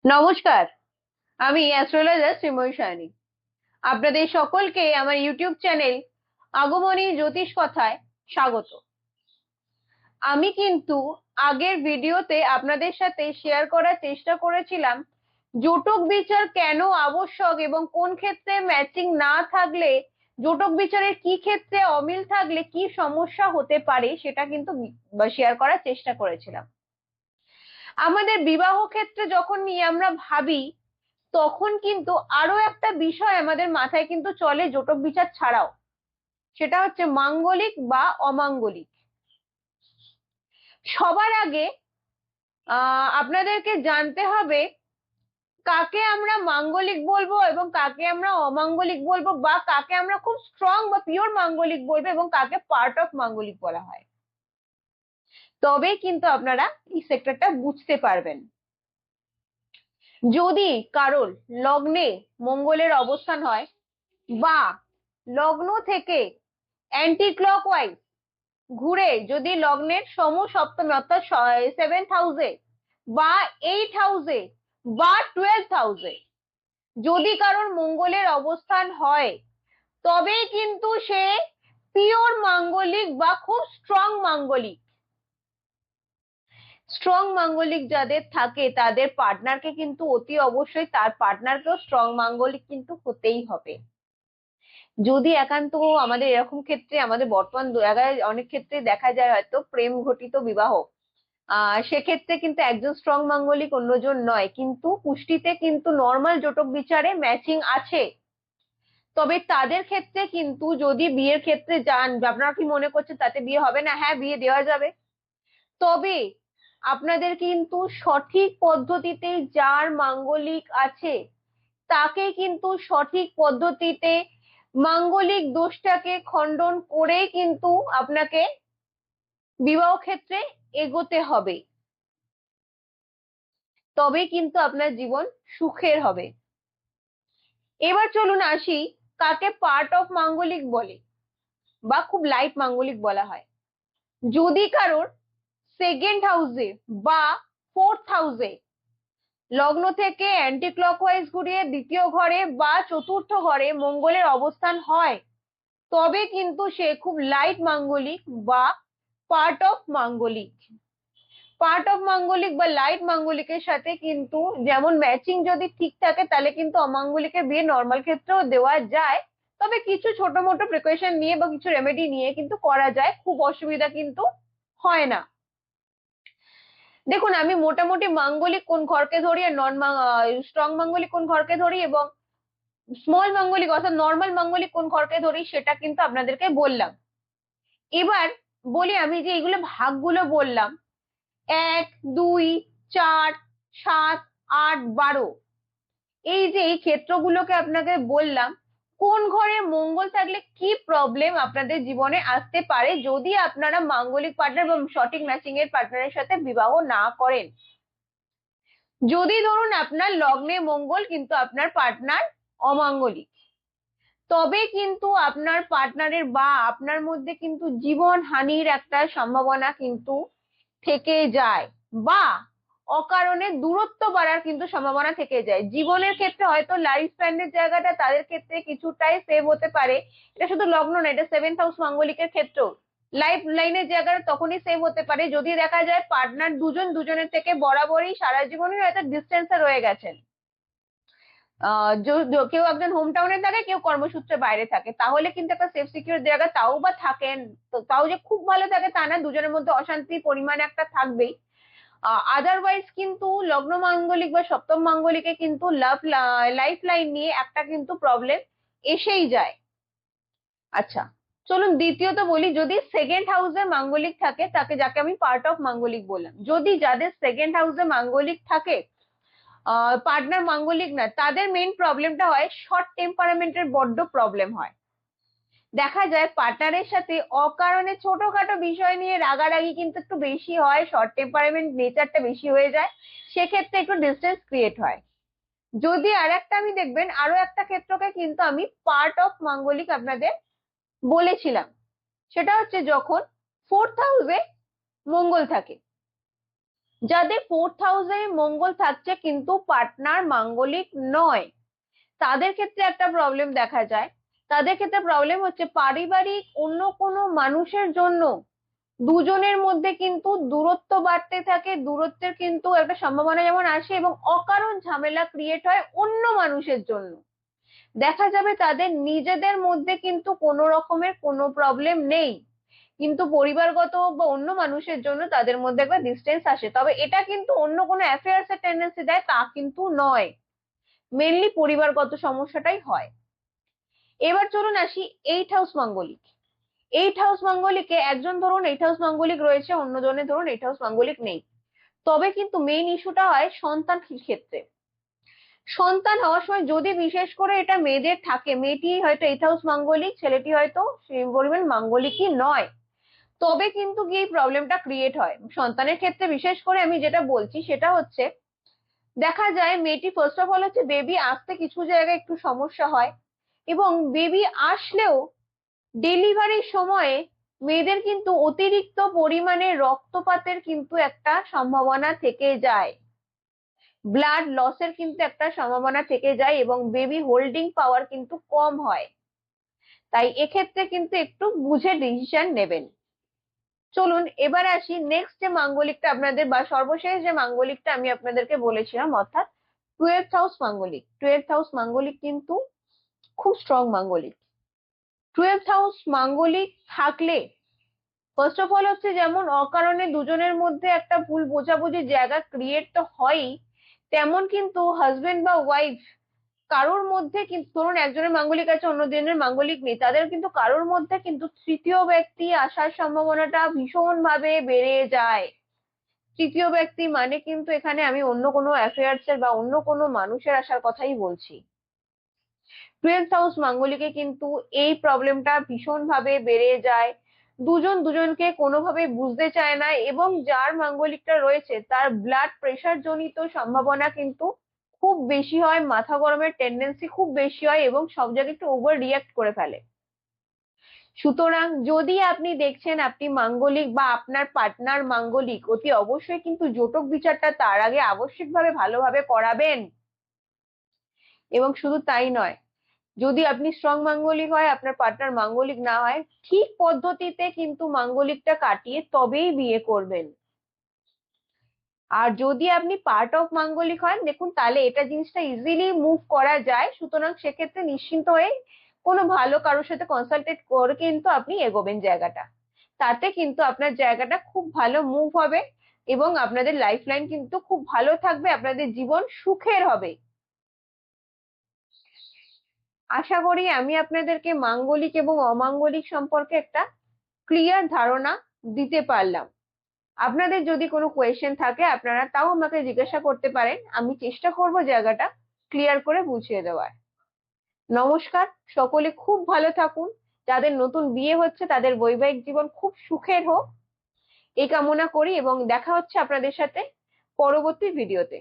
নমস্কার। আমি অ্যাস্ট্রোলজার শ্রীময়ী সায়নী। আপনাদের সকলকে আমার ইউটিউব চ্যানেল আগমনী জ্যোতিষ কথায় স্বাগত। আমি কিন্তু আগের ভিডিওতে আপনাদের সাথে শেয়ার করার চেষ্টা করেছিলাম জোটক বিচার কেন আবশ্যক এবং কোন ক্ষেত্রে ম্যাচিং না থাকলে, জোটক বিচারের কি ক্ষেত্রে অমিল থাকলে কি সমস্যা হতে পারে সেটা কিন্তু শেয়ার করার চেষ্টা করেছিলাম। আমাদের বিবাহ ক্ষেত্রে যখন নিয়ে আমরা ভাবি, তখন কিন্তু আরো একটা বিষয় আমাদের মাথায় কিন্তু চলে জোটক বিচার ছাড়াও, সেটা হচ্ছে মাঙ্গলিক বা অমাঙ্গলিক। সবার আগে আপনাদেরকে জানতে হবে কাকে আমরা মাঙ্গলিক বলবো এবং কাকে আমরা অমাঙ্গলিক বলবো, বা কাকে আমরা খুব স্ট্রং বা পিওর মাঙ্গলিক বলবো এবং কাকে পার্ট অফ মাঙ্গলিক বলা হয়। তবেই কিন্তু আপনারা এই সেক্টরটা বুঝতে পারবেন। যদি কারোর লগ্নে মঙ্গলের অবস্থান হয় বা লগ্ন থেকে অ্যান্টি ক্লকওয়াইজ ঘুরে যদি লগ্নের সপ্তমে অর্থাৎ 7th হাউসে বা 8th হাউসে বা 12th হাউসে যদি কারোর মঙ্গলের অবস্থান হয়, তবেই কিন্তু সে পিওর মাঙ্গলিক বা খুব স্ট্রং মাঙ্গলিক। স্ট্রং মাঙ্গলিক যাদের থাকে তাদের পার্টনারকে কিন্তু অতি অবশ্যই তার পার্টনারকেও স্ট্রং মাঙ্গলিক কিন্তু হতেই হবে। যদি একান্ত আমাদের এরকম ক্ষেত্রে আমাদের বর্তমান জায়গায় অনেক ক্ষেত্রে দেখা যায় হয়তো প্রেম ঘটিত বিবাহ, সেক্ষেত্রে কিন্তু একজন স্ট্রং মাঙ্গলিক অন্যজন নয়, কিন্তু পুষ্টিতে কিন্তু নর্মাল জোটক বিচারে ম্যাচিং আছে। তবে তাদের ক্ষেত্রে কিন্তু যদি বিয়ের ক্ষেত্রে যান, আপনারা কি মনে করছেন তাতে বিয়ে হবে না? হ্যাঁ, বিয়ে দেওয়া যাবে। তবে আপনাদের কিন্তু সঠিক পদ্ধতিতে যার মাঙ্গলিক আছে তাকে কিন্তু সঠিক পদ্ধতিতে মাঙ্গলিক দোষটাকে খণ্ডন করেই কিন্তু আপনাকে বিবাহ ক্ষেত্রে এগোতে হবে, তবেই কিন্তু আপনার জীবন সুখের হবে। এবার চলুন আসি কাকে পার্ট অফ মাঙ্গলিক বলে বা খুব লাইট মাঙ্গলিক বলা হয়। যদি কারোর 2nd হাউসে বা 4th হাউসে লগ্ন থেকে অ্যান্টি ক্লকওয়াইজ ঘুরিয়ে 2য় ঘরে বা 4র্থ ঘরে মঙ্গলের অবস্থান হয়, তবে কিন্তু সে খুব লাইট মাঙ্গলিক বা পার্ট অফ মাঙ্গলিক। পার্ট অফ মাঙ্গলিক বা লাইট মাঙ্গলিকের সাথে কিন্তু যেমন ম্যাচিং যদি ঠিক থাকে তাহলে কিন্তু অমাঙ্গলিকের বিয়ে নর্মাল ক্ষেত্রেও দেওয়া যায়। তবে কিছু ছোট মোটো প্রিকশন নিয়ে বা কিছু রেমেডি নিয়ে কিন্তু করা যায়, খুব অসুবিধা কিন্তু হয় না। দেখুন, আমি মোটামুটি মাঙ্গলিক কোন ঘরকে ধরি আর নন স্ট্রং মাঙ্গলিক কোন ঘরকে ধরি এবং স্মল মাঙ্গলিক অর্থাৎ নর্মাল মাঙ্গলিক কোন ঘরকে ধরি সেটা কিন্তু আপনাদেরকে বললাম। এবার বলি, আমি যে এগুলো ভাগগুলো বললাম, 1, 2, 4, 7, 8, 12, এই যে এই ক্ষেত্রগুলোকে আপনাকে বললাম, কোন ঘরে মঙ্গল থাকলে কি প্রবলেম আপনাদের জীবনে আসতে পারে যদি আপনারা মাঙ্গলিক পার্টনার বা সঠিক ম্যাচিং এর পার্টনারের সাথে বিবাহ না করেন। যদি ধরুন আপনার লগ্নে মঙ্গল কিন্তু আপনার পার্টনার অমাঙ্গলিক, তবে কিন্তু আপনার পার্টনারের বা আপনার মধ্যে কিন্তু জীবন হানির একটা সম্ভাবনা কিন্তু থেকে যায়, বা অকারণে দূরত্ব বাড়ার কিন্তু সম্ভাবনা থেকে যায়। জীবনের ক্ষেত্রে হয়তো লাইফ স্প্যানের জায়গাটা তাদের ক্ষেত্রে কিছুটাই সেভ হতে পারে, এটা শুধু লগ্ন না, এটা 7th হাউস মাঙ্গলিকের ক্ষেত্রেও লাইফ লাইনের জায়গাটা তখনই সেভ হতে পারে যদি দেখা যায় পার্টনার দুজন দুজনের থেকে বরাবরই সারা জীবনই হয়তো ডিস্টেন্সে রয়ে গেছেন। কেউ একজন হোম টাউনে থাকে, কেউ কর্মসূত্রে বাইরে থাকে, তাহলে কিন্তু একটা সেফ সিকিউর জায়গা তাও বা থাকেন। তো তাও যে খুব ভালো থাকে তা না, দুজনের মধ্যে অশান্তি পরিমাণ একটা থাকবেই। আদারওয়াইজ কিন্তু লগ্ন মাঙ্গলিক বা সপ্তম মাঙ্গলিকে কিন্তু লাইফ লাইন নিয়ে একটা কিন্তু প্রবলেম এসেই যায়। আচ্ছা, চলুন দ্বিতীয়ত বলি, যদি 2nd হাউসে মাঙ্গলিক থাকে তাকে, যাকে আমি পার্ট অফ মাঙ্গলিক বললাম, যদি যাদের 2nd হাউসে মাঙ্গলিক থাকে পার্টনার মাঙ্গলিক না, তাদের মেইন প্রবলেমটা হয় শর্ট টেম্পারামেন্টের বড্ড প্রবলেম হয়। দেখা যায় পার্টনারের সাথে অকারণে ছোটখাটো বিষয় নিয়ে রাগারাগি কিন্তু একটু বেশি হয়, শর্ট টেম্পারামেন্ট নেচারটা বেশি হয়ে যায়, সেক্ষেত্রে একটু ডিস্টেন্স ক্রিয়েট হয়। যদি আর একটা আমি দেখবেন আরো একটা ক্ষেত্রকে কিন্তু আমি পার্ট অফ মাঙ্গলিক আপনাদের বলেছিলাম, সেটা হচ্ছে যখন 4th হাউসে মঙ্গল থাকে। যাদের 4th হাউসে মঙ্গল থাকছে কিন্তু পার্টনার মাঙ্গলিক নয়, তাদের ক্ষেত্রে একটা প্রবলেম দেখা যায়। তাদের ক্ষেত্রে প্রবলেম হচ্ছে পারিবারিক অন্য কোনো মানুষের জন্য দুজনের মধ্যে কিন্তু দূরত্ব বাড়তে থাকে, দূরত্বের কিন্তু একটা সম্ভাবনা যেমন আসে এবং অকারণ ঝামেলা ক্রিয়েট হয় অন্য মানুষের জন্য। দেখা যাবে তাদের নিজেদের মধ্যে কিন্তু কোনো রকমের কোনো প্রবলেম নেই, কিন্তু পরিবারগত বা অন্য মানুষের জন্য তাদের মধ্যে একটা ডিস্টেন্স আসে। তবে এটা কিন্তু অন্য কোনো অ্যাফেয়ার্স এর টেন্ডেন্সি দেয় তা কিন্তু নয়, মেনলি পরিবারগত সমস্যাটাই হয়। এবার চলুন আসি 8th হাউস মাঙ্গলিক। 8th হাউস মাঙ্গলিকে একজন ধরুন 8th হাউস মাঙ্গলিক রয়েছে, অন্যজনের ধরুন 8th হাউস মাঙ্গলিক নেই, তবে কিন্তু মেইন ইস্যুটা হয় সন্তান ক্ষেত্রে। সন্তান হওয়ার সময় যদি বিশেষ করে এটা মেয়েদের থাকে, মেয়েটি হয়তো 8th হাউস মাঙ্গলিক, ছেলেটি হয়তো সেই পরিমাণ মাঙ্গলিকই নয়, তবে কিন্তু কি এই প্রবলেমটা ক্রিয়েট হয় সন্তানের ক্ষেত্রে। বিশেষ করে আমি যেটা বলছি সেটা হচ্ছে, দেখা যায় মেয়েটি ফার্স্ট অফ অল হচ্ছে বেবি আসতে কিছু জায়গায় একটু সমস্যা হয়, এবং বেবি আসলেও ডেলিভারির সময়ে মেয়েদের কিন্তু অতিরিক্ত পরিমাণে রক্তপাতের কিন্তু একটা সম্ভাবনা থেকে যায়, ব্লাড লসের কিন্তু একটা সম্ভাবনা থেকে যায়, এবং বেবি হোল্ডিং পাওয়ার কিন্তু কম হয়। তাই এক্ষেত্রে কিন্তু একটু বুঝে ডিসিশন নেবেন। চলুন এবার আসি নেক্সট যে মাঙ্গলিকটা আপনাদের বা সর্বশেষ যে মাঙ্গলিকটা আমি আপনাদেরকে বলেছিলাম, অর্থাৎ 12th হাউস মাঙ্গলিক। 12th হাউস মাঙ্গলিক কিন্তু খুব স্ট্রং মাঙ্গলিক। 12th হাউস মাঙ্গলিক থাকলে ফার্স্ট অফ অল হচ্ছে যেমন অকারণে দুজনের মধ্যে একটা ভুল বোঝাবুঝির জায়গা ক্রিয়েট তো হয়ই, তেমন কিন্তু হাজবেন্ড বা ওয়াইফ কারোর মধ্যে কিন্তু ধরুন একজনের মাঙ্গলিক আছে অন্যজনের মাঙ্গলিক নেই, তাদের কিন্তু কারোর মধ্যে কিন্তু তৃতীয় ব্যক্তি আসার সম্ভাবনাটা ভীষণ ভাবে বেড়ে যায়। তৃতীয় ব্যক্তি মানে কিন্তু এখানে আমি অন্য কোনো অ্যাফেয়ার্স এর বা অন্য কোনো মানুষের আসার কথাই বলছি। 12th হাউস মাঙ্গলিকে কিন্তু এই প্রবলেমটা ভীষণ ভাবে বেড়ে যায়, দুজন দুজনকে কোনোভাবে বুঝতে চায় না, এবং যার মাঙ্গলিকটা রয়েছে তার ব্লাড প্রেশার জনিত সম্ভাবনা কিন্তু খুব বেশি হয়, মাথা গরমের টেন্ডেন্সি খুব বেশি হয়, এবং সব জায়গায় একটু ওভার রিয়াক্ট করে ফেলে। সুতরাং যদি আপনি দেখছেন আপনি মাঙ্গলিক বা আপনার পার্টনার মাঙ্গলিক, অতি অবশ্যই কিন্তু জটক বিচারটা তার আগে আবশ্যিকভাবে ভালোভাবে করাবেন। এবং শুধু তাই নয়, যদি আপনি স্ট্রং মাঙ্গলিক হয়, আপনার পার্টনার মাঙ্গলিক না হয়, ঠিক পদ্ধতিতে কিন্তু মাঙ্গলিকটা কাটিয়ে তবেই বিয়ে করবেন। আর যদি আপনি পার্ট অফ মাঙ্গলিক হন, দেখুন তাহলে এটা জিনিসটা ইজিলি মুভ করা যায়। সুতরাং সেক্ষেত্রে নিশ্চিন্ত হয়ে কোনো ভালো কারোর সাথে কনসালটেট করে কিন্তু আপনি এগোবেন জায়গাটা, তাতে কিন্তু আপনার জায়গাটা খুব ভালো মুভ হবে, এবং আপনাদের লাইফ লাইন কিন্তু খুব ভালো থাকবে, আপনাদের জীবন সুখের হবে। আশা করি আমি আপনাদেরকে মাঙ্গলিক এবং অমাঙ্গলিক সম্পর্কে একটা ক্লিয়ার ধারণা দিতে পারলাম। আপনাদের যদি কোনো কোয়েশ্চেন থাকে আপনারা তাও আমাকে জিজ্ঞাসা করতে পারেন, আমি চেষ্টা করব জায়গাটা ক্লিয়ার করে বুঝিয়ে দেওয়ার। নমস্কার, সকলে খুব ভালো থাকুন। যাদের নতুন বিয়ে হচ্ছে তাদের বৈবাহিক জীবন খুব সুখের হোক এই কামনা করি, এবং দেখা হচ্ছে আপনাদের সাথে পরবর্তী ভিডিওতে।